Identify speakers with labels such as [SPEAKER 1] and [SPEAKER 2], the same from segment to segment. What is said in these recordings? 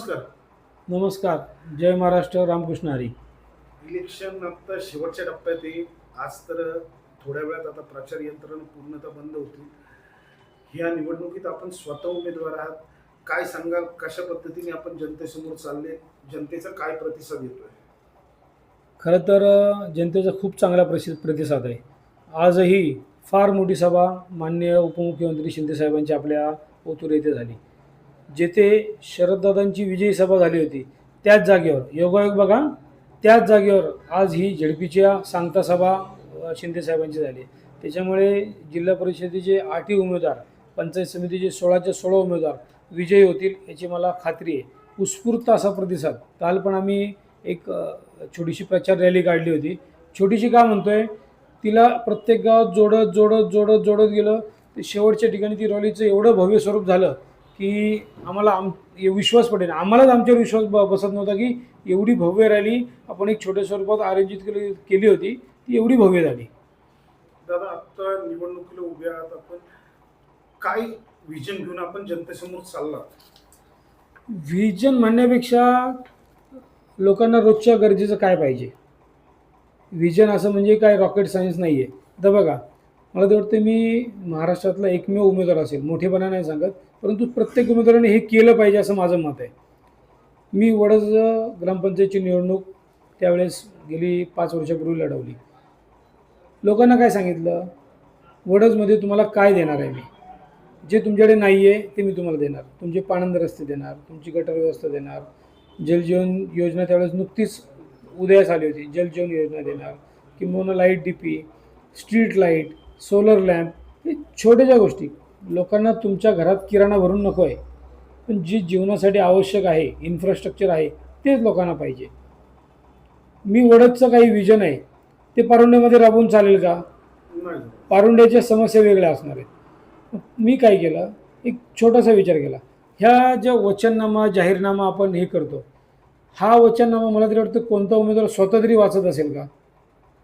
[SPEAKER 1] नमस्कार.
[SPEAKER 2] नमस्कार. जय महाराष्ट्र. रामकृष्ण हरी.
[SPEAKER 1] इलेक्शन आता शेवटच्या टप्प्यात आहे. आज तर थोड्या वेळात आता प्रचार यंत्रणा पूर्णतः बंद होतील. ह्या निवडणुकीत आपण स्वतः उमेदवार आहात. काय सांगाल, कशा पद्धतीने आपण जनतेसमोर चालले? जनतेचा काय प्रतिसाद येतोय?
[SPEAKER 2] खरं तर जनतेचा खूप चांगला प्रतिसाद आहे. आजही फार मोठी सभा माननीय उपमुख्यमंत्री शिंदेसाहेबांची आपल्या ओतूर येथे झाली. जेथे शरददादांची विजयी सभा झाली होती, त्याच जागेवर योगायोग बघा, त्याच जागेवर आज ही झेडपीच्या सांगता सभा शिंदेसाहेबांची झाली. त्याच्यामुळे जिल्हा परिषदेचे 8ही उमेदवार, पंचायत समितीचे 16च्या 16 उमेदवार विजयी होतील याची मला खात्री आहे. उत्स्फूर्त असा प्रतिसाद. काल पण आम्ही एक छोटीशी प्रचार रॅली काढली होती. छोटीशी का म्हणतोय, तिला प्रत्येक गावात जोडत गेलं. ते शेवटच्या ठिकाणी ती रॅलीचं एवढं भव्य स्वरूप झालं की आम्हाला विश्वास पटेल. आम्हालाच आमच्यावर विश्वास बसत नव्हता की एवढी भव्य रॅली आपण एक छोट्या स्वरूपात आयोजित केली होती, ती एवढी भव्य झाली.
[SPEAKER 1] दादा, आता निवडणुकीला उभे आहात आपण. काय व्हिजन घेऊन आपण जनतेसमोर चाललात?
[SPEAKER 2] व्हिजन म्हणण्यापेक्षा लोकांना रोजच्या गरजेचं काय पाहिजे. व्हिजन असं म्हणजे काय रॉकेट सायन्स नाही आहे. तर बघा, मला तर वाटतं मी महाराष्ट्रातला एकमेव उमेदवार असेल, मोठेपणा नाही सांगत, परंतु प्रत्येक उमेदवाराने हे केलं पाहिजे असं माझं मत आहे. मी वडज ग्रामपंचायतची निवडणूक त्यावेळेस गेली 5 वर्षापूर्वी लढवली. लोकांना काय सांगितलं, वडजमध्ये तुम्हाला काय देणार आहे मी, जे तुमच्याकडे नाही आहे ते मी तुम्हाला देणार. तुमचे पाणंद रस्ते देणार, तुमची गटर व्यवस्था देणार, जलजीवन योजना त्यावेळेस नुकतीच उदयास आली होती, जलजीवन योजना देणार, किंवा light DP, street light, solar lamp, हे छोट्याशा गोष्टी. लोकांना तुमच्या घरात किराणा भरून नको आहे, पण जी जीवनासाठी आवश्यक आहे, इन्फ्रास्ट्रक्चर आहे, तेच लोकांना पाहिजे. मी वडदचं काही विजन आहे ते पारुंड्यामध्ये राबवून चालेल का?
[SPEAKER 1] नाही.
[SPEAKER 2] पारुंड्याच्या समस्या वेगळ्या असणार आहेत. मी काय केलं, एक छोटासा विचार केला. ह्या ज्या वचननामा जाहीरनामा आपण हे करतो, हा वचननामा मला तरी वाटतं कोणता उमेदवार स्वतः तरी वाचत असेल का?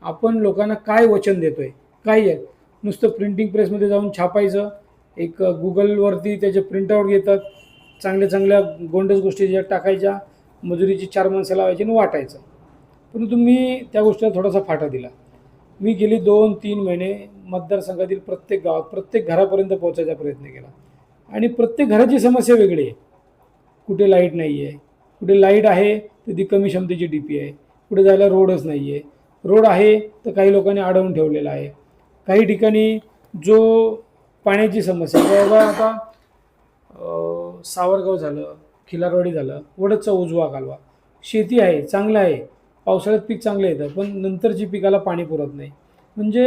[SPEAKER 2] आपण लोकांना काय वचन देतोय, काय आहे? नुसतं प्रिंटिंग प्रेसमध्ये जाऊन छापायचं, एक गुगलवरती त्याचे प्रिंटआउट घेतात, चांगल्या गोंडस गोष्टी ज्या टाकायच्या, मजुरीची 4 माणसं लावायची आणि वाटायचं. परंतु मी त्या गोष्टीला थोडासा फाटा दिला. मी गेली 2-3 महिने मतदारसंघातील प्रत्येक गावात, प्रत्येक घरापर्यंत पोहोचायचा प्रयत्न केला. आणि प्रत्येक घराची समस्या वेगळी आहे. कुठे लाईट नाही आहे, कुठे लाईट आहे तर ती कमी क्षमतेची डीपी आहे, कुठे जायला रोडच नाही आहे, रोड आहे तर काही लोकांनी अडवून ठेवलेला आहे. काही ठिकाणी जो पाण्याची समस्या, बघा आता सावरगाव झालं, खिलारवाडी झालं, वडदचा उजवा कालवा, शेती आहे, चांगलं आहे, पावसाळ्यात पीक चांगलं येतं, पण नंतरची पिकाला पाणी पुरत नाही. म्हणजे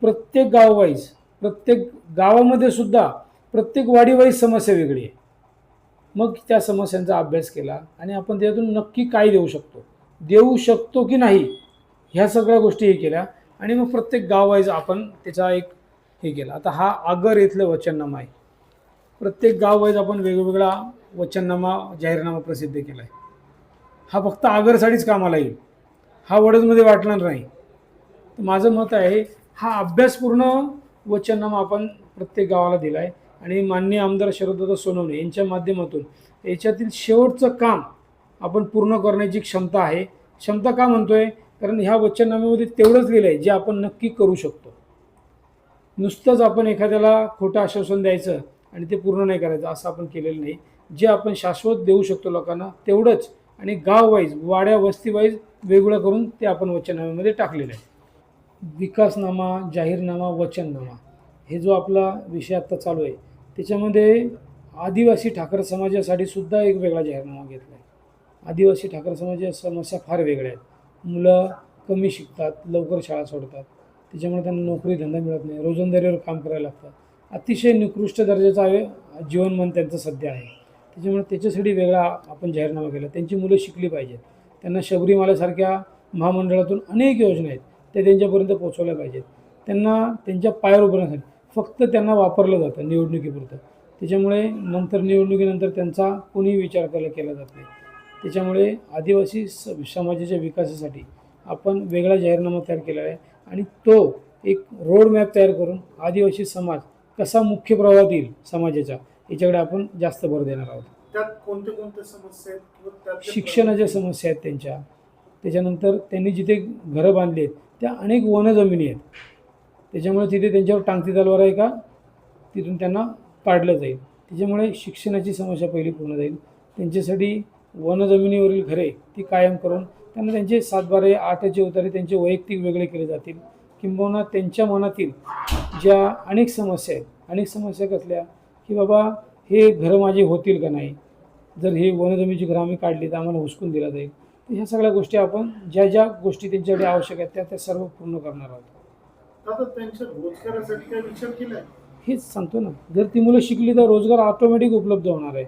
[SPEAKER 2] प्रत्येक गाववाईज, प्रत्येक गावामध्ये सुद्धा प्रत्येक वाडीवाईज समस्या वेगळी आहे. मग त्या समस्यांचा अभ्यास केला आणि आपण त्यातून नक्की काय देऊ शकतो की नाही, ह्या सगळ्या गोष्टी हे केल्या. आणि मग प्रत्येक गाववाईज आपण त्याचा एक हे केला. आता हा आगर इथलं वचननामा आहे. प्रत्येक गाववाईज आपण वेगवेगळा वचननामा जाहीरनामा प्रसिद्ध केला आहे. हा फक्त आगरसाठीच कामाला येईल, हा वडदमध्ये वाटणार नाही. तर माझं मत आहे, हा अभ्यासपूर्ण वचननामा आपण प्रत्येक गावाला दिला आहे. आणि माननीय आमदार शरददादा सोनवणे यांच्या माध्यमातून याच्यातील शेवटचं काम आपण पूर्ण करण्याची क्षमता आहे. क्षमता का म्हणतोय, कारण ह्या वचननाम्यामध्ये तेवढंच लिहिलं आहे जे आपण नक्की करू शकतो. नुसतंच आपण एखाद्याला खोटं आश्वासन द्यायचं आणि ते पूर्ण नाही करायचं असं आपण केलेलं नाही. जे आपण शाश्वत देऊ शकतो लोकांना तेवढंच, आणि गाववाईज, वाड्या वस्तीवाईज वेगळं करून ते आपण वचननाम्यामध्ये टाकलेलं आहे. विकासनामा, जाहीरनामा, वचननामा, हे जो आपला विषय आत्ता चालू आहे त्याच्यामध्ये आदिवासी ठाकर समाजासाठी सुद्धा एक वेगळा जाहीरनामा घेतला आहे. आदिवासी ठाकर समाजाच्या समस्या फार वेगळ्या आहेत. मुलं कमी शिकतात, लवकर शाळा सोडतात, त्याच्यामुळे त्यांना नोकरी धंदा मिळत नाही, रोजंदारीवर काम करायला लागतं. अतिशय निकृष्ट दर्जाचं जीवनमान त्यांचं सध्या आहे. त्याच्यामुळे त्याच्यासाठी वेगळा आपण जाहीरनामा केला. त्यांची मुलं शिकली पाहिजेत, त्यांना शबरीमालासारख्या महामंडळातून अनेक योजना आहेत त्या त्यांच्यापर्यंत पोहोचवल्या पाहिजेत. त्यांना त्यांच्या पायावर उभारण्यासाठी फक्त त्यांना वापरलं जातं निवडणुकीपुरतं. त्याच्यामुळे नंतर निवडणुकीनंतर त्यांचा कोणीही विचार केला जात नाही. त्याच्यामुळे आदिवासी समाजाच्या विकासासाठी आपण वेगळा जाहीरनामा तयार केला आहे. आणि तो एक रोड मॅप तयार करून आदिवासी समाज कसा मुख्य प्रवाहात येईल समाजाच्या, याच्याकडे आपण जास्त भर देणार आहोत.
[SPEAKER 1] त्यात कोणते कोणते समस्या आहेत किंवा त्यातले
[SPEAKER 2] शिक्षणाच्या समस्या आहेत त्यांच्या. त्याच्यानंतर त्यांनी जिथे घरं बांधली आहेत त्या अनेक वनजमिनी आहेत. त्याच्यामुळे तिथे त्यांच्यावर टांगती तलवार आहे का तिथून त्यांना काढलं जाईल. त्याच्यामुळे शिक्षणाची समस्या पहिली पूर्ण जाईल. त्यांच्यासाठी वनजमिनीवरील घरे ती कायम करून त्यांना त्यांचे 7/12 8चे उतारे त्यांचे वैयक्तिक वेगळे केले जातील. किंबहुना त्यांच्या मनातील ज्या अनेक समस्या आहेत, अनेक समस्या कसल्या की बाबा हे घरं माझे होतील का नाही, जर हे वनजमिनीची घरं आम्ही काढली तर आम्हाला हुसकून दिला जाईल. तर ह्या सगळ्या गोष्टी आपण ज्या ज्या गोष्टी त्यांच्याकडे आवश्यक आहेत त्या सर्व पूर्ण करणार आहोत.
[SPEAKER 1] आता त्यांच्या रोजगारासाठी काय विचार केलाय?
[SPEAKER 2] हेच सांगतो ना, जर ती मुलं शिकली तर रोजगार ऑटोमॅटिक उपलब्ध होणार आहे.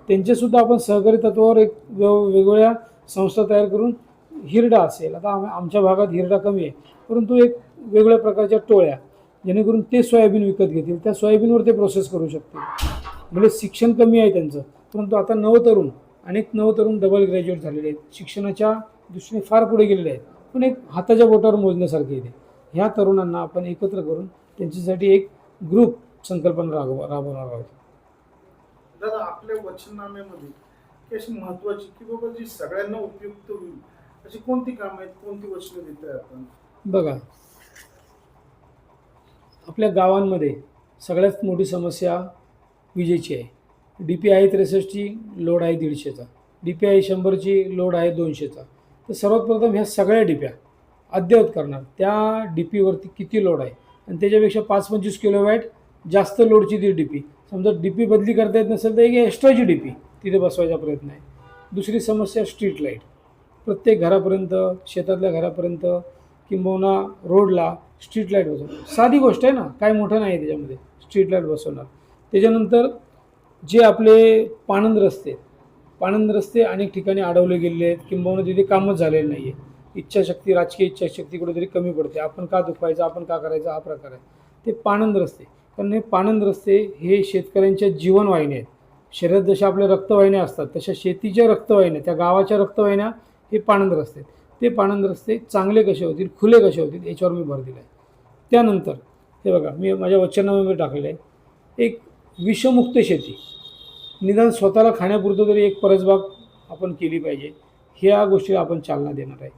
[SPEAKER 2] त्यांचेसुद्धा आपण सहकारी तत्वावर एक वेगवेगळ्या संस्था तयार करून हिरडा असेल, आता आमच्या भागात हिरडा कमी आहे, परंतु एक वेगवेगळ्या प्रकारच्या टोळ्या जेणेकरून ते सोयाबीन विकत घेतील, त्या सोयाबीनवर ते प्रोसेस करू शकतील. म्हणजे शिक्षण कमी आहे त्यांचं, परंतु आता अनेक नवतरुण डबल ग्रॅज्युएट झालेले आहेत, शिक्षणाच्या दृष्टीने फार पुढे गेलेले आहेत, पण एक हाताच्या बोटावर मोजण्यासारखे येते. ह्या तरुणांना आपण एकत्र करून त्यांच्यासाठी एक ग्रुप संकल्पना राबवणार आहोत.
[SPEAKER 1] दादा, आपल्या वचननाम्यामध्ये की अशी महत्वाची की बाबा जी सगळ्यांना उपयुक्त होईल अशी कोणती कामं आहेत, कोणती वचनं देताय आपण?
[SPEAKER 2] बघा, आपल्या गावांमध्ये सगळ्यात मोठी समस्या विजेची आहे. DP आहे 63ची, लोड आहे 150चा. DP आहे 100ची, लोड आहे 200चा. तर सर्वात प्रथम ह्या सगळ्या डिप्या अद्ययावत करणार. त्या DPवरती किती लोड आहे आणि त्याच्यापेक्षा 5-25 किलोवॅट जास्त लोडची ती DP. समजा DP बदली करता येत नसेल तर एक एक्स्ट्राची DP तिथे बसवायचा प्रयत्न आहे. दुसरी समस्या स्ट्रीट लाईट. प्रत्येक घरापर्यंत, शेतातल्या घरापर्यंत किंबहुना रोडला स्ट्रीट लाईट बसवणार. साधी गोष्ट आहे ना, काय मोठं नाही त्याच्यामध्ये, स्ट्रीट लाईट बसवणार. त्याच्यानंतर जे आपले पाणंद रस्ते अनेक ठिकाणी अडवले गेलेले आहेत किंबहुना तिथे कामच झालेलं नाही आहे. राजकीय इच्छाशक्ती कुठेतरी कमी पडते. आपण का दुखवायचं, आपण का करायचं, हा प्रकार आहे. ते पाणंद रस्ते, कारण हे पाणंद रस्ते हे शेतकऱ्यांच्या जीवनवाहिन्या आहेत. शरीरात जशा आपल्या रक्तवाहिन्या असतात तशा शेतीच्या रक्तवाहिन्या, त्या गावाच्या रक्तवाहिन्या हे पाणंद रस्ते. ते पाणंद रस्ते चांगले कसे होतील, खुले कसे होतील याच्यावर मी भर दिला आहे. त्यानंतर हे बघा, मी माझ्या वचनामध्ये टाकलेलं आहे, एक विषमुक्त शेती. निदान स्वतःला खाण्यापुरतं तरी एक परसबाग आपण केली पाहिजे. ह्या गोष्टीला आपण चालना देणार आहे.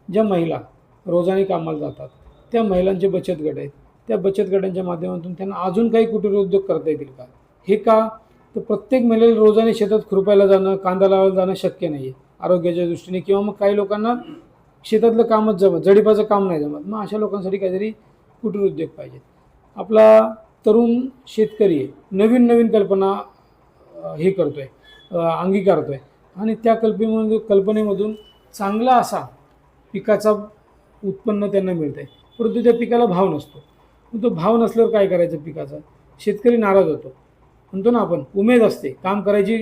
[SPEAKER 2] ज्या महिला रोजाने कामाला जातात त्या महिलांचे बचत गट आहेत, त्या बचत गटांच्या माध्यमातून त्यांना अजून काही कुटीर उद्योग करता येतील का? हे का तर प्रत्येक महिलेला रोजाने शेतात खुरपायला जाणं, कांदा लावायला जाणं शक्य नाही आहे आरोग्याच्या दृष्टीने, किंवा मग काही लोकांना शेतातलं कामच जमत, जडिपाचं काम नाही जमत. मग अशा लोकांसाठी काहीतरी कुटीर उद्योग पाहिजे. आपला तरुण शेतकरी नवीन कल्पना हे करतो आहे, अंगीकारतो आहे आणि त्या कल्पनेमधून चांगला असा पिकाचा उत्पन्न त्यांना मिळतं आहे. परंतु त्या पिकाला भाव नसतो. तो भाव नसल्यावर काय करायचं पिकाचा? शेतकरी नाराज होतो. म्हणतो ना आपण, उमेद असते, काम करायची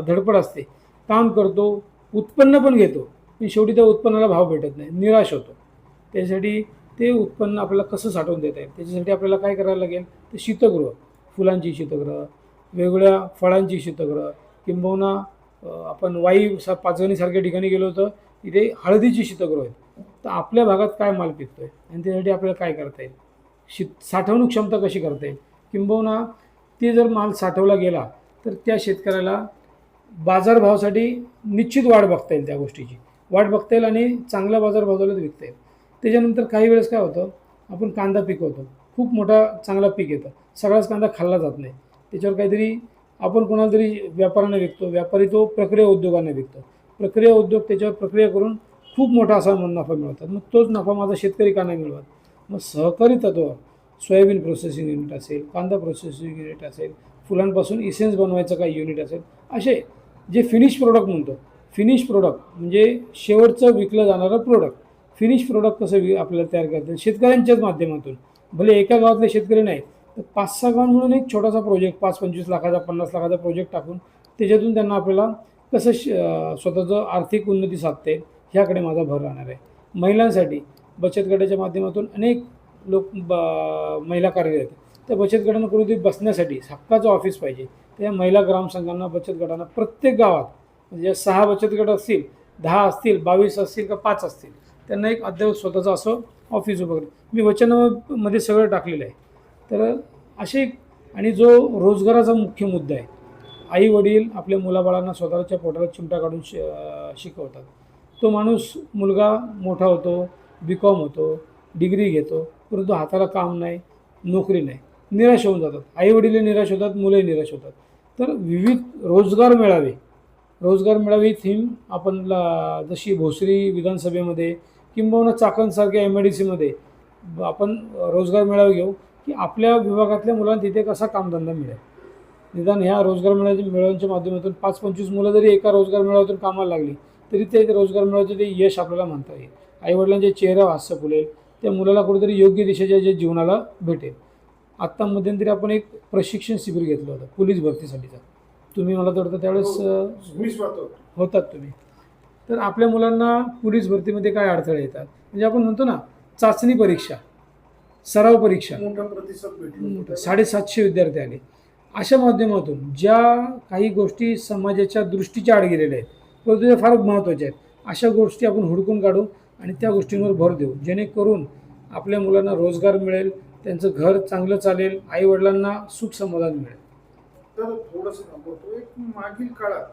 [SPEAKER 2] धडपड असते, काम करतो, उत्पन्न पण घेतो, पण शेवटी त्या उत्पन्नाला भाव भेटत नाही, निराश होतो. त्यासाठी ते उत्पन्न आपल्याला कसं साठवून देता येईल त्याच्यासाठी आपल्याला काय करायला लागेल तर शीतगृह, फुलांची शीतगृह, वेगवेगळ्या फळांची शीतगृह, किंबहुना आपण वाई पाचगणीसारख्या ठिकाणी गेलो तर इथे हळदीची शीतगृह आहेत. तर आपल्या भागात काय माल पिकतो आहे आणि त्यासाठी आपल्याला काय करता येईल, साठवणूक क्षमता कशी करता येईल, किंबहुना ते जर माल साठवला गेला तर त्या शेतकऱ्याला बाजारभावासाठी निश्चित वाट बघता येईल, त्या गोष्टीची वाट बघता येईल आणि चांगला बाजारभाव झाला तर विकता येईल. त्याच्यानंतर काही वेळेस काय होतं, आपण कांदा पिकवतो, खूप मोठा चांगला पीक येतं, सगळाच कांदा खाल्ला जात नाही. त्याच्यावर काहीतरी आपण कोणाला तरी व्यापाऱ्यांना विकतो, व्यापारी तो प्रक्रिया उद्योगांना विकतो, प्रक्रिया उद्योग त्याच्यावर प्रक्रिया करून खूप मोठा असा नफा मिळवतात. मग तोच नफा माझा शेतकरी का नाही मिळवत? मग सहकारी तत्वावर सोयाबीन प्रोसेसिंग युनिट असेल, कांदा प्रोसेसिंग युनिट असेल, फुलांपासून इसेन्स बनवायचं काही युनिट असेल, असे जे फिनिश प्रोडक्ट म्हणतो, फिनिश प्रोडक्ट म्हणजे शेवटचं विकलं जाणारं प्रोडक्ट, फिनिश प्रोडक्ट कसं आपल्याला तयार करता येईल शेतकऱ्यांच्याच माध्यमातून. भले एका गावातले शेतकरी नाही तर 5-6 गाव म्हणून एक छोटासा प्रोजेक्ट, 5-25 लाखाचा 50 लाखाचा प्रोजेक्ट टाकून त्याच्यातून त्यांना आपल्याला कसं स्वतःचं आर्थिक उन्नती साधता येईल ह्याकडे माझा भर राहणार आहे. महिलांसाठी बचत गटाच्या माध्यमातून अनेक महिला कार्यरत आहेत. त्या बचत गटांना कुठेतरी बसण्यासाठी हक्काचं ऑफिस पाहिजे. त्या महिला ग्रामसंघांना, बचत गटांना प्रत्येक गावात म्हणजे 6 बचत गट असतील, 10 असतील, 22 असतील का 5 असतील, त्यांना एक अद्याप स्वतःचं असं ऑफिस उभं करेल. मी वचनामध्ये सगळं टाकलेलं आहे. तर असे आणि जो रोजगाराचा मुख्य मुद्दा आहे, आई वडील आपल्या मुलाबाळांना स्वतःच्या पोटाला चिमटा काढून शिकवतात. तो माणूस मुलगा मोठा होतो, BCom होतो, डिग्री घेतो, परंतु हाताला काम नाही, नोकरी नाही, निराश होऊन जातात. आई वडीलही निराश होतात, मुलंही निराश होतात. तर विविध रोजगार मेळावे ही थीम आपण जशी भोसरी विधानसभेमध्ये किंबहुना चाकणसारख्या MIDCमध्ये आपण रोजगार मेळावे घेऊ की आपल्या विभागातल्या मुलांना तिथे कसा कामधंदा मिळेल. निदान ह्या रोजगार मेळाव्यांच्या माध्यमातून 5-25 मुलं जरी एका रोजगार मेळाव्यातून कामाला लागली तरी ते रोजगार मेळाव्याचे ते यश आपल्याला म्हणता येईल. आईवडिलांच्या चेहऱ्यावर हास्य फुलेल, त्या मुलाला कुठेतरी योग्य दिशेच्या जे जीवनाला भेटेल. आत्ता मध्यंतरी आपण एक प्रशिक्षण शिबिर घेतलं होतं पोलीस भरतीसाठीचं. तुम्ही मला तर वाटतं त्यावेळेस
[SPEAKER 1] मी स्वतः
[SPEAKER 2] होतात तुम्ही. तर आपल्या मुलांना पोलीस भरतीमध्ये काय अडथळे येतात, म्हणजे आपण म्हणतो ना चाचणी परीक्षा, सराव परीक्षा,
[SPEAKER 1] मोठा प्रतिसाद भेटला.
[SPEAKER 2] 750 विद्यार्थी आले. अशा माध्यमातून ज्या काही गोष्टी समाजाच्या दृष्टीच्या आड गेलेल्या आहेत परंतु त्या फार महत्त्वाच्या आहेत, अशा गोष्टी आपण हुडकून काढू आणि त्या गोष्टींवर भर देऊ, जेणेकरून आपल्या मुलांना रोजगार मिळेल, त्यांचं घर चांगलं चालेल, आईवडिलांना सुख समाधान मिळेल.
[SPEAKER 1] तर थोडंसं थांबवतो. एक मागील काळात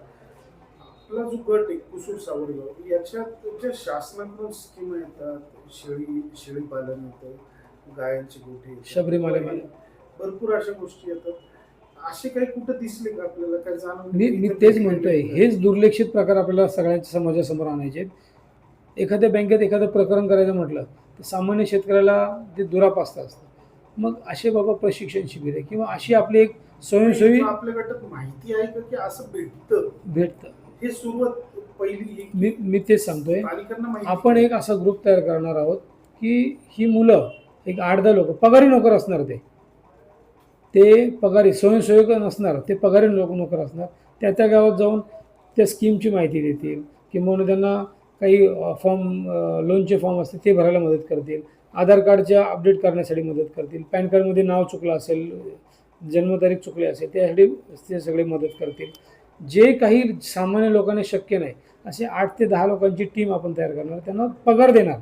[SPEAKER 1] आपला जो गट आहे कुसूर सावरगाव, याच्यात ज्या शासनाकडून स्कीम येतात, शेळी पालन येतं, गायांची गोठी येतात,
[SPEAKER 2] शबरीमाला
[SPEAKER 1] भरपूर अशा गोष्टी येतात. असे काही कुठं दिसले का आपल्याला, काय जाणवलं?
[SPEAKER 2] मी तेच म्हणतोय, हेच दुर्लक्षित प्रकार आपल्याला सगळ्यांच्या समाजासमोर आणायचे आहेत. एखाद्या बँकेत एखादं प्रकरण करायचं म्हटलं तर सामान्य शेतकऱ्याला ते दुरापास्त असतं. मग असे बाबा प्रशिक्षण शिबिर आहे किंवा अशी आपली एक स्वयंसेवी
[SPEAKER 1] आपल्या गटात माहिती आहे का की असं भेटतं? हे सुरुवात पहिली
[SPEAKER 2] मी तेच सांगतोय.
[SPEAKER 1] पालिकांना माहिती.
[SPEAKER 2] आपण एक असा ग्रुप तयार करणार आहोत की ही मुलं एक 8-10 लोक पगारी नोकर असणार, ते पगारी स्वयंसेवक नसणार, ते पगारी नोकर असणार. त्या गावात जाऊन त्या स्कीमची माहिती देतील किंवा त्यांना काही लोनचे फॉर्म असतील ते भरायला मदत करतील, आधार कार्डच्या अपडेट करण्यासाठी मदत करतील, पॅन कार्डमध्ये नाव चुकलं असेल, जन्मतारीख चुकली असेल त्यासाठी ते सगळे मदत करतील. जे काही सामान्य लोकांना शक्य नाही असे 8 ते 10 लोकांची टीम आपण तयार करणार, त्यांना पगार देणार,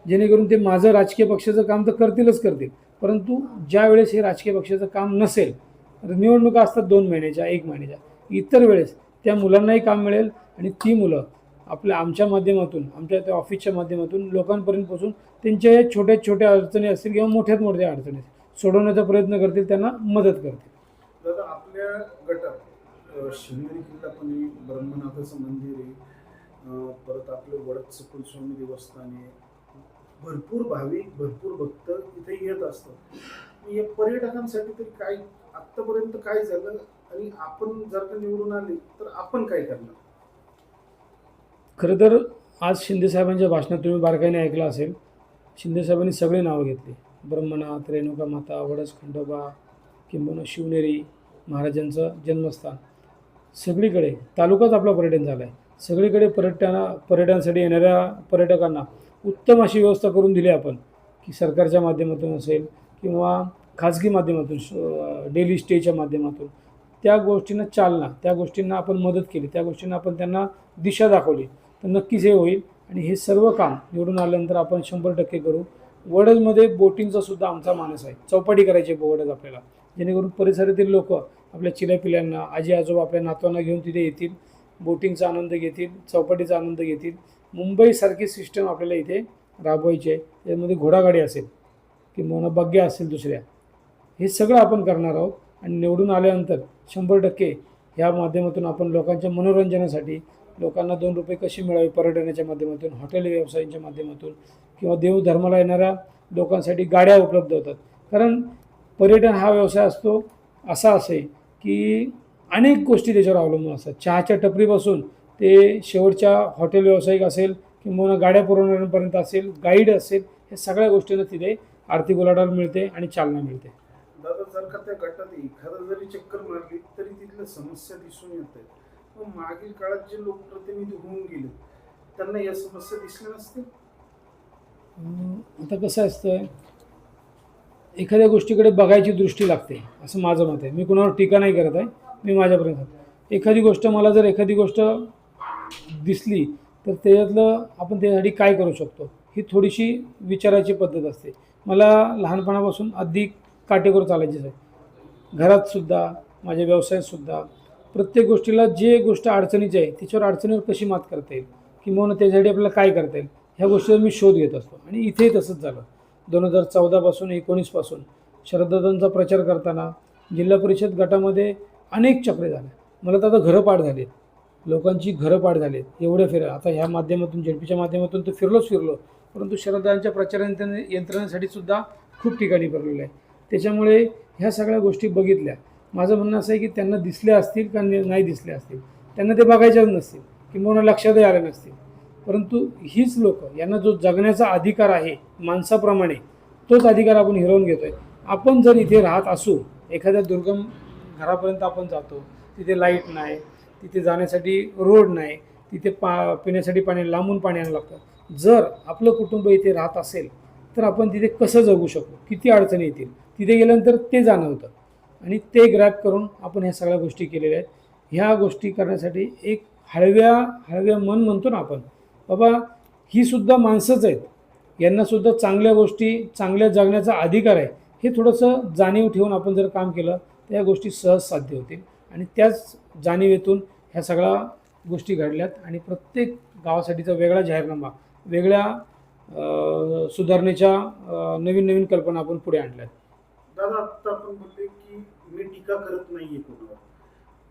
[SPEAKER 2] जेणेकरून ते माझं राजकीय पक्षाचं काम तर करतील, परंतु ज्या वेळेस हे राजकीय पक्षाचं काम नसेल, निवडणुका असतात 2 महिन्याच्या 1 महिन्याच्या, इतर वेळेस त्या मुलांनाही काम मिळेल आणि ती मुलं आमच्या माध्यमातून, आमच्या त्या ऑफिसच्या माध्यमातून लोकांपर्यंत पोहोचून त्यांच्या छोट्या अडचणी असतील किंवा मोठ्या अडचणी सोडवण्याचा प्रयत्न करतील, त्यांना मदत करतील.
[SPEAKER 1] दादा, आपल्या गटात शिवनेरी किल्ला पण आहे, ब्रह्मनाथाचं मंदिर आहे, परत आपलं वडद कुलस्वामी देवस्थान आहे, भरपूर भाविक भरपूर भक्त इथे येत असतात. या पर्यटकांसाठी तरी काय आत्तापर्यंत काय झालं आणि आपण जर का निवडून आले तर आपण काय करणार?
[SPEAKER 2] खरं तर आज शिंदेसाहेबांच्या भाषणात तुम्ही बारकाईने ऐकलं असेल, शिंदेसाहेबांनी सगळे नावं घेतली, ब्रह्मनाथ, रेणुका माता, वडस खंडोबा किंबहुना शिवनेरी महाराजांचं जन्मस्थान. सगळीकडे तालुकाच आपला पर्यटन झाला आहे. सगळीकडे पर्यटनासाठी येणाऱ्या पर्यटकांना उत्तम अशी व्यवस्था करून दिली आपण, की सरकारच्या माध्यमातून असेल किंवा खाजगी माध्यमातून, डेली स्टेच्या माध्यमातून त्या गोष्टींना चालना, त्या गोष्टींना आपण मदत केली, त्या गोष्टींना आपण त्यांना दिशा दाखवली, तर नक्कीच हे होईल. आणि हे सर्व काम निवडून आल्यानंतर आपण 100% करू. वडदमध्ये बोटिंगचा सुद्धा आमचा मानस आहे, चौपाटी करायची वडद आपल्याला, जेणेकरून परिसरातील लोक आपल्या चिल्यापिल्यांना, आजी आजोबा आपल्या नातवांना घेऊन तिथे येतील, बोटिंगचा आनंद घेतील, चौपाटीचा आनंद घेतील. मुंबईसारखी सिस्टम आपल्याला इथे राबवायची आहे. त्यामध्ये घोडागाडी असेल किंवा बग्ग्या असेल दुसऱ्या, हे सगळं आपण करणार आहोत. आणि निवडून आल्यानंतर 100% ह्या माध्यमातून आपण लोकांच्या मनोरंजनासाठी, लोकांना 2 रुपये कशी मिळावे पर्यटनाच्या माध्यमातून, हॉटेल व्यवसायांच्या माध्यमातून किंवा देवधर्माला येणाऱ्या लोकांसाठी गाड्या उपलब्ध होतात. कारण पर्यटन हा व्यवसाय असतो असा असेल की अनेक गोष्टी त्याच्यावर अवलंबून असतात. चहाच्या टपरीपासून ते शेवटच्या हॉटेल व्यावसायिक असेल किंवा गाड्या पुरवणाऱ्यांपर्यंत असेल, गाईड असेल, हे सगळ्या गोष्टींना तिथे आर्थिक उलाढाल मिळते आणि चालना मिळते.
[SPEAKER 1] दादा, जर का त्या गटात एखादा जरी चक्कर मारली तरी तिथल्या समस्या दिसून येत आहेत. मग मागील काळात जे लोकप्रतिनिधी होऊन गेले त्यांना या समस्या दिसल्या नसतील?
[SPEAKER 2] आता कसं असतं, एखाद्या गोष्टीकडे बघायची दृष्टी लागते असं माझं मत आहे. मी कुणावर टीका नाही करत आहे, मी माझ्यापर्यंत एखादी गोष्ट दिसली तर त्याच्यातलं आपण त्यासाठी काय करू शकतो ही थोडीशी विचारायची पद्धत असते. मला लहानपणापासून अधिक काटेकोर चालायचीच आहे. घरातसुद्धा माझ्या व्यवसायातसुद्धा प्रत्येक गोष्टीला जे गोष्ट अडचणीची आहे त्याच्यावर अडचणीवर कशी मात करता येईल किंवा त्याच्यासाठी आपल्याला काय करता येईल ह्या गोष्टीवर मी शोध घेत असतो. आणि इथेही तसंच झालं. 2014 19 शरददादांचा प्रचार करताना जिल्हा परिषद गटामध्ये अनेक चक्रे झाल्या. मला तर आता घरं पाठ झाली, लोकांची घरं पाठ झाली. एवढे आता ह्या माध्यमातून झेडपीच्या माध्यमातून तर फिरलो, परंतु शरददादांच्या प्रचार यंत्रणेसाठी सुद्धा खूप ठिकाणी फिरलेलं आहे. त्याच्यामुळे ह्या सगळ्या गोष्टी बघितल्या. माझं म्हणणं असं आहे की त्यांना दिसल्या असतील का नाही दिसल्या असतील, त्यांना ते बघायच्याच नसतील किंवा लक्षातही आले नसतील. परंतु हीच लोक, यांना जो जगण्याचा अधिकार आहे माणसाप्रमाणे, तोच अधिकार आपण हिरावून घेतो आहे. आपण जर इथे राहत असू, एखाद्या दुर्गम घरापर्यंत आपण जातो, तिथे लाईट नाही, तिथे जाण्यासाठी रोड नाही, तिथे पिण्यासाठी पाणी लांबून पाणी आणावं लागतं. जर आपलं कुटुंब इथे राहत असेल तर आपण तिथे कसं जगू शकू, किती अडचणी येतील, तिथे गेल्यानंतर ते जाणवतं. आणि ते ग्रॅब करून आपण ह्या सगळ्या गोष्टी केलेल्या आहेत. ह्या गोष्टी करण्यासाठी एक हळव्या मन म्हणतो ना आपण, बाबा ही सुद्धा माणसंच आहेत, यांनासुद्धा चांगल्या गोष्टी, चांगल्या जगण्याचा अधिकार आहे, हे थोडंसं जाणीव ठेवून आपण जर काम केलं तर या गोष्टी सहज साध्य होतील. आणि त्याच जाणीवेतून ह्या सगळ्या गोष्टी घडल्यात. आणि प्रत्येक गावासाठीचा वेगळा जाहीरनामा, वेगळ्या सुधारणेच्या नवीन कल्पना आपण पुढे आणल्यात.
[SPEAKER 1] दादा, आत्ता आपण बोलले की मी टीका करत नाहीये कोणावर,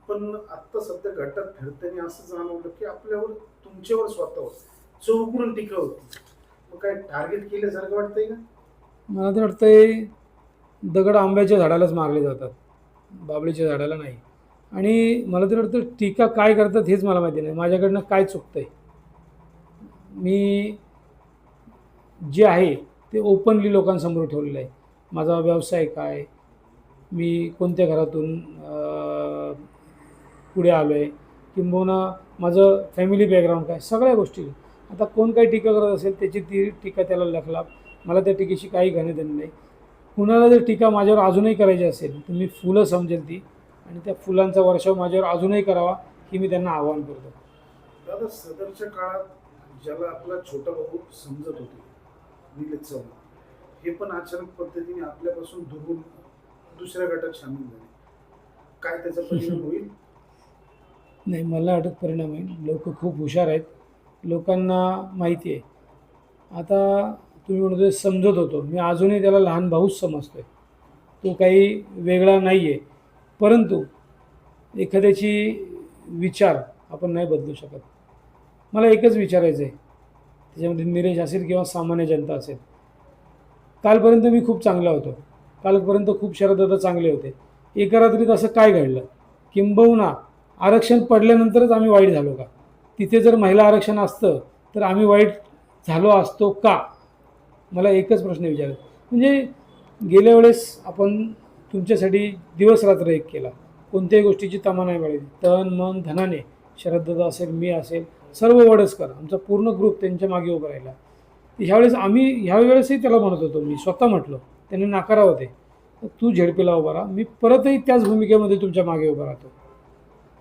[SPEAKER 1] पण आत्ता सध्या घटक फिरताना असं जाणवलं की आपल्यावर, तुमच्यावर स्वतःवर चौकून टीका होती. मग काय टार्गेट केल्यासारखं वाटतंय का?
[SPEAKER 2] मला तर वाटतंय दगड आंब्याच्या झाडालाच मारले जातात, बाबळीच्या झाडाला नाही. आणि मला तर वाटतं टीका काय करतात हेच मला माहिती नाही, माझ्याकडनं काय चुकतं आहे. मी जे आहे ते ओपनली लोकांसमोर ठेवलेलं आहे. माझा व्यवसाय काय, मी कोणत्या घरातून पुढे आलो आहे, किंबहुना माझं फॅमिली बॅकग्राऊंड काय, सगळ्या गोष्टी. आता कोण काही टीका करत असेल त्याची ती टीका त्याला लखलाप, मला त्या टीकेशी काही घेणं देणं नाही. कुणाला जर टीका माझ्यावर अजूनही करायची असेल तर मी फुलं समजेल ती, आणि त्या फुलांचा वर्षाव माझ्यावर अजूनही करावा ही मी त्यांना आवाहन करतो.
[SPEAKER 1] दादा, सदरच्या काळात ज्याला आपला छोटा भाऊ समजत होते, निलेश चव्हाण, हे पण अचानक पद्धतीने आपल्यापासून दुरून दुसऱ्या गटात सामील झाले. काय त्याचा परिणाम होईल?
[SPEAKER 2] नाही, मला वाटत परिणाम होईल. लोक खूप हुशार आहेत, लोकांना माहिती आहे. आता तुम्ही म्हणतो समजत होतो, मी अजूनही त्याला लहान भाऊच समजतो आहे, तो काही वेगळा नाही आहे. परंतु एखाद्याची विचार आपण नाही बदलू शकत. मला एकच विचारायचं आहे, त्याच्यामध्ये निलेश असेल किंवा सामान्य जनता असेल, कालपर्यंत मी खूप चांगला होतो, कालपर्यंत खूप शरददादा चांगले होते, एका रात्रीत असं काय घडलं? किंबहुना आरक्षण पडल्यानंतरच आम्ही वाईट झालो का? तिथे जर महिला आरक्षण असतं तर आम्ही वाईट झालो असतो का? मला एकच प्रश्न विचारायचा. म्हणजे गेल्या वेळेस आपण तुमच्यासाठी दिवस रात्र एक केला, कोणत्याही गोष्टीची तमा नाही मिळाली. तन मन धनाने शरददादा असेल, मी असेल, सर्व वडसकर, आमचा पूर्ण ग्रुप त्यांच्या मागे उभं राहिला. ह्यावेळेसही त्याला म्हणत होतो, मी स्वतः म्हटलं, त्यांनी नाकारा होते, तू झेडपीला उभा राहा, मी परतही त्याच भूमिकेमध्ये तुमच्या मागे उभा राहतो.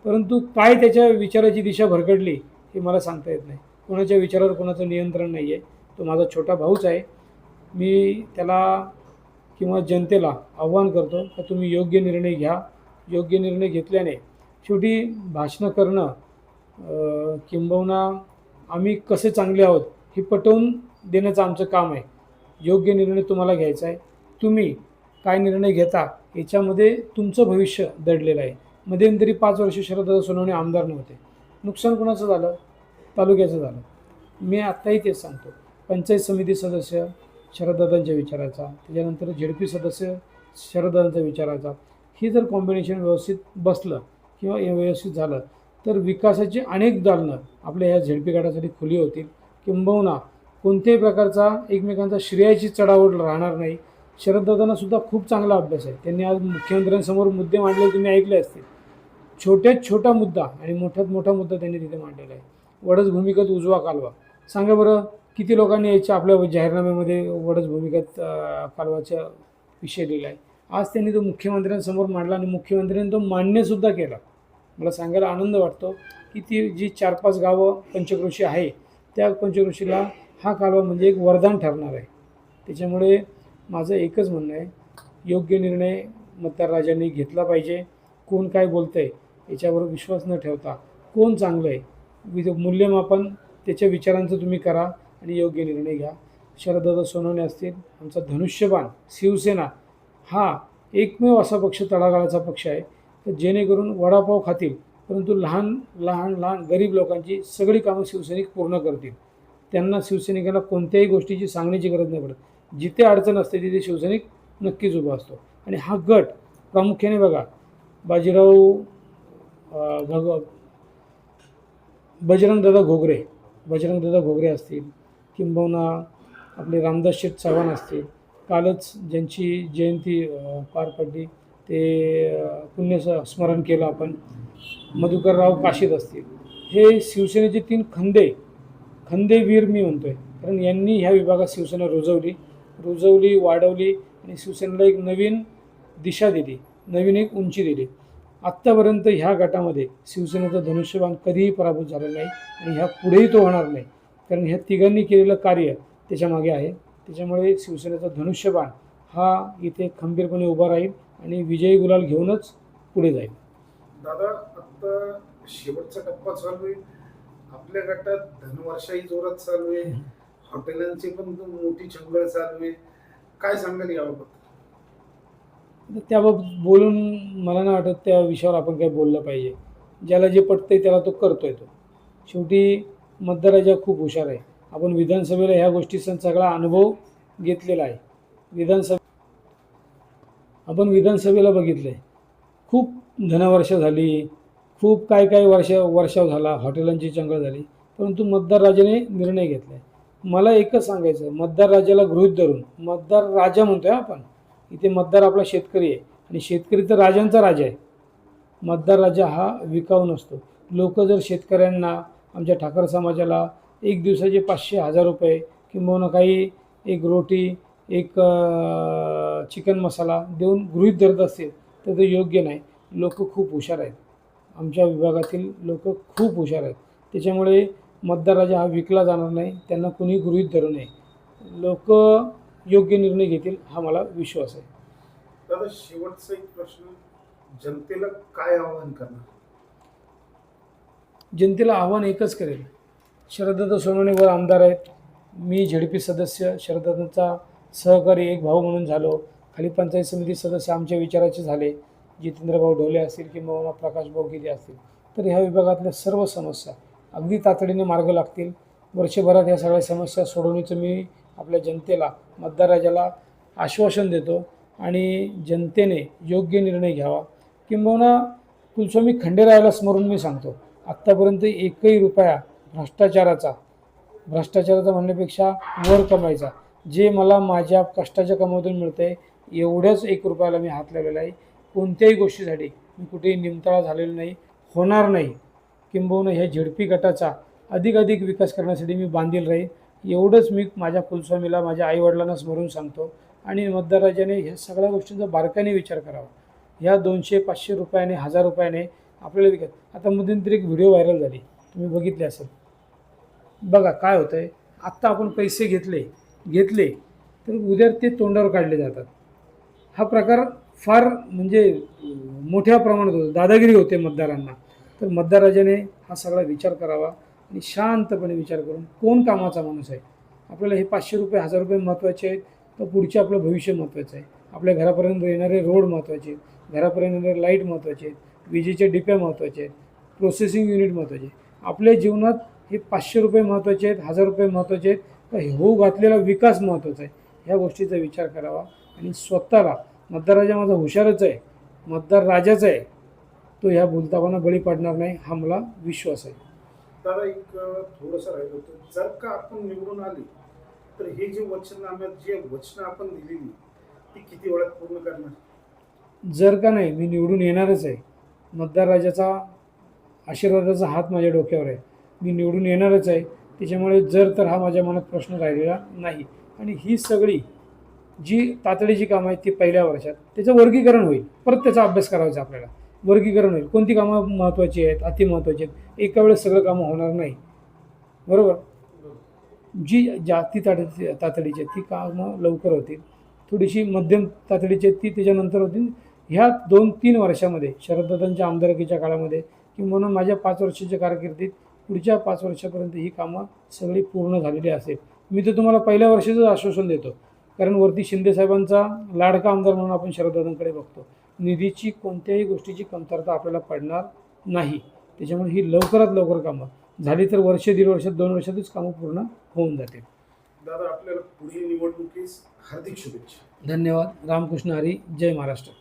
[SPEAKER 2] परंतु काय त्याच्या विचाराची दिशा भरकटली हे मला सांगता येत नाही. कोणाच्या विचारावर कोणाचं नियंत्रण नाही आहे. तो माझा छोटा भाऊच आहे. मी त्याला किंवा जनतेला आव्हान करतो की तुम्ही योग्य निर्णय घ्या. योग्य निर्णय घेतल्याने शेवटी भाषणं करणं किंबहुना आम्ही कसे चांगले आहोत हे पटवून देण्याचं आमचं काम आहे. योग्य निर्णय तुम्हाला घ्यायचा आहे. तुम्ही काय निर्णय घेता याच्यामध्ये तुमचं भविष्य दडलेलं आहे. मध्यंतरी 5 वर्ष शरददादा सोनवणे आमदार नव्हते. नुकसान कोणाचं झालं? तालुक्याचं झालं. मी आत्ताही तेच सांगतो, पंचायत समिती सदस्य शरददादांच्या विचाराचा, त्याच्यानंतर झेडपी सदस्य शरददादांच्या विचाराचा, हे जर कॉम्बिनेशन व्यवस्थित बसलं किंवा व्यवस्थित झालं तर विकासाची अनेक दालनं आपल्या ह्या झेडपी गटासाठी खुली होतील. किंबहुना कोणत्याही प्रकारचा एकमेकांचा श्रेयाची चढाओढ राहणार नाही. शरददादांना सुद्धा खूप चांगला अभ्यास आहे. त्यांनी आज मुख्यमंत्र्यांसमोर मुद्दे मांडले, तुम्ही ऐकले असतील. छोट्यात छोटा मुद्दा आणि मोठ्यात मोठा मुद्दा त्यांनी तिथे मांडलेला आहे. वडस भूमिगत उजवा कालवा. सांगा बरं, किती लोकांनी याच्या आपल्या जाहीरनाम्यामध्ये वडस भूमिगत कालवाचा विषय लिहिला आहे. आज त्यांनी तो मुख्यमंत्र्यांसमोर मांडला आणि मुख्यमंत्र्यांनी तो मान्यसुद्धा केला. मला सांगायला आनंद वाटतो की ती जी 4-5 गावं पंचक्रोशी आहे, त्या पंचक्रोशीला हा कालवा म्हणजे एक वरदान ठरणार आहे. त्याच्यामुळे माझं एकच म्हणणं आहे, योग्य निर्णय मतदार राजांनी घेतला पाहिजे. कोण काय बोलतं आहे याच्यावर विश्वास न ठेवता कोण चांगलं आहे मूल्यमापन त्याच्या विचारांचं तुम्ही करा आणि योग्य निर्णय घ्या. शरददादा सोनवणे असतील, आमचा धनुष्यबाण शिवसेना हा एकमेव असा पक्ष तळागाळाचा पक्ष आहे तर जेणेकरून वडापाव खातील परंतु लहान गरीब लोकांची सगळी कामं शिवसैनिक पूर्ण करतील. त्यांना शिवसैनिकांना कोणत्याही गोष्टीची सांगण्याची गरज नाही पडत. जिथे अडचण असते तिथे शिवसैनिक नक्कीच उभा असतो. आणि हा गट प्रामुख्याने बघा बाजीराव बजरंगदादा घोगरे असतील किंबहुना आपले रामदास शेठ चव्हाण असतील, कालच ज्यांची जयंती पार पडली ते पुण्यस्मरण केलं आपण, मधुकरराव काशीद असतील, हे शिवसेनेचे 3 खंदेवीर मी म्हणतोय. कारण यांनी ह्या विभागात शिवसेना रुजवली वाढवली आणि शिवसेनेला एक नवीन दिशा दिली, नवीन एक उंची दिली. आत्तापर्यंत ह्या गटामध्ये शिवसेनेचं धनुष्यबाण कधीही पराभूत झालेलं नाही आणि ह्या पुढेही तो होणार नाही. कारण ह्या तिघांनी केलेलं कार्य त्याच्यामागे आहे. त्याच्यामुळे शिवसेनेचा धनुष्यबाण हा इथे खंबीरपणे उभा राहील आणि विजयी गुलाल घेऊनच पुढे जाईल.
[SPEAKER 1] दादा, आता शेवटचा टप्पा चालू आहे. आपल्या गटात धनवर्षाही जोरात चालू आहे, हॉटेलांची पण मोठी चंगळ चालू आहे. काय सांगाल याबाबत?
[SPEAKER 2] त्याबाबत बोलून मला नाही वाटत त्या विषयावर आपण काही बोललं पाहिजे. ज्याला जे पटतंय त्याला तो करतोय. तो शेवटी मतदाराजा खूप हुशार आहे. आपण विधानसभेला ह्या गोष्टीचा सगळा अनुभव घेतलेला आहे. आपण विधानसभेला बघितलं आहे, खूप धनवर्ष झाली, खूप काय वर्षाव झाला, हॉटेलांची चंगळ झाली, परंतु मतदार राजाने निर्णय घेतला आहे. मला एकच सांगायचं, मतदार राजाला गृहीत धरून मतदार राजा म्हणतोय आपण. इथे मतदार आपला शेतकरी आहे आणि शेतकरी तर राजांचा राजा आहे. मतदार राजा हा विकाऊ नसतो. लोक जर शेतकऱ्यांना, आमच्या ठाकर समाजाला एक दिवसाचे 500-1000 रुपये किंवा काही एक रोटी, एक चिकन मसाला देऊन गृहीत धरत असतील तर ते योग्य नाही. लोक खूप हुशार आहेत, आमच्या विभागातील लोक खूप हुशार आहेत. त्याच्यामुळे मतदार राजा हा विकला जाणार नाही, त्यांना कुणी गृहीत धरू नये. लोक योग्य निर्णय घेतील हा मला विश्वास आहे.
[SPEAKER 1] दादा, शेवटचा एक प्रश्न, जनतेला काय आवाहन करणार?
[SPEAKER 2] जनतेला आव्हान एकच करेल, शरददादा सोनवणेवर आमदार आहेत, मी झेडपी सदस्य, शरददादांचा सहकारी एक भाऊ म्हणून झालो, खाली पंचायत समिती सदस्य आमच्या विचाराचे झाले, जितेंद्रभाऊ ढोले असतील किंवा प्रकाशभाऊ गिरे असतील. तर ह्या विभागातल्या सर्व समस्या अगदी तातडीने मार्ग लागतील. वर्षभरात ह्या सगळ्या समस्या सोडवण्याचं मी आपल्या जनतेला, मतदार राजाला आश्वासन देतो आणि जनतेने योग्य निर्णय घ्यावा. किंबहुना कुलस्वामी खंडेरायाला स्मरून मी सांगतो, आत्तापर्यंत एकही रुपया भ्रष्टाचाराचा म्हणण्यापेक्षा वर कमायचा, जे मला माझ्या कष्टाच्या कमाईतून मिळतं आहे एवढ्याच 1 रुपयाला मी हात लावलेला आहे. कोणत्याही गोष्टीसाठी मी कुठेही निमताळा झालेलो नाही, होणार नाही. किंबहुना ह्या झेडपी गटाचा अधिक विकास करण्यासाठी मी बांधील राहील. एवढंच मी माझ्या कुलस्वामीला, माझ्या आईवडिलांना स्मरून सांगतो. आणि मतदार राजाने ह्या सगळ्या गोष्टींचा बारकाईने विचार करावा. ह्या 200-500 रुपयाने, 1000 रुपयाने आपल्याला विकत. आता मध्यंतरी एक व्हिडिओ व्हायरल झाली, तुम्ही बघितले असेल. बघा काय होतं आहे, आत्ता आपण पैसे घेतले तर उद्या ते तोंडावर काढले जातात. हा प्रकार फार म्हणजे मोठ्या प्रमाणात होतो, दादागिरी होते मतदारांना. तर मतदार राजाने हा सगळा विचार करावा आणि शांतपणे विचार करून कोण कामाचा माणूस आहे. आपल्याला हे 500 रुपये, 1000 रुपये महत्त्वाचे आहेत, तर पुढचे आपलं भविष्य महत्त्वाचं आहे. आपल्या घरापर्यंत येणारे रोड महत्त्वाचे आहेत, घरापर्यंत येणारे लाईट महत्त्वाचे आहेत, विजेच्या डिप्या महत्त्वाचे आहेत, प्रोसेसिंग युनिट महत्त्वाचे आहे. आपल्या जीवनात हे 500 रुपये महत्त्वाचे आहेत, 1000 रुपये महत्त्वाचे आहेत, तर होऊ घातलेला विकास महत्त्वाचा आहे. ह्या गोष्टीचा विचार करावा आणि स्वतःला, मतदार राजा माझा हुशारच आहे, मतदार राजाच आहे, तो ह्या बोलताना बळी पडणार नाही हा मला विश्वास आहे.
[SPEAKER 1] दादा, एक थोडंसं राहिलं होतं, जर का आपण निवडून आले तर हे जे वचनं आपण दिलेली ती किती वेळात पूर्ण करणार?
[SPEAKER 2] जर का नाही, मी निवडून येणारच आहे. मतदार राजाचा आशीर्वादाचा हात माझ्या डोक्यावर आहे, मी निवडून येणारच आहे. त्याच्यामुळे जर तर हा माझ्या मनात प्रश्न राहिलेला नाही. आणि ही सगळी जी तातडीची कामं आहेत ती पहिल्या वर्षात त्याचं वर्गीकरण होईल. परत त्याचा अभ्यास करायचा आपल्याला, वर्गीकरण होईल. कोणती कामं महत्त्वाची आहेत, अति महत्त्वाची आहेत, एका वेळेस सगळं कामं होणार नाही, बरोबर. जी जास्ती तातडीची आहेत ती कामं लवकर होतील, थोडीशी मध्यम तातडीची आहेत ती त्याच्यानंतर होतील, ह्या 2-3 वर्षामध्ये शरददादांच्या आमदारकीच्या काळामध्ये किंवा माझ्या 5 वर्षाच्या कारकिर्दीत पुढच्या 5 वर्षापर्यंत ही कामं सगळी पूर्ण झालेली असेल. मी तर तुम्हाला पहिल्या वर्षीचंच आश्वासन देतो, कारण वरती शिंदेसाहेबांचा लाडका आमदार म्हणून आपण शरददादांकडे बघतो. निधीची कोणत्याही गोष्टीची कमतरता आपल्याला पडणार नाही. त्याच्यामुळे ही लवकरात लवकर कामं झाली तर वर्ष, दीड वर्षात, 2 वर्षातच कामं पूर्ण होऊन जातील.
[SPEAKER 1] दादा, आपल्याला पुढील निवडणुकीस हार्दिक शुभेच्छा.
[SPEAKER 2] धन्यवाद. रामकृष्ण हरी. जय महाराष्ट्र.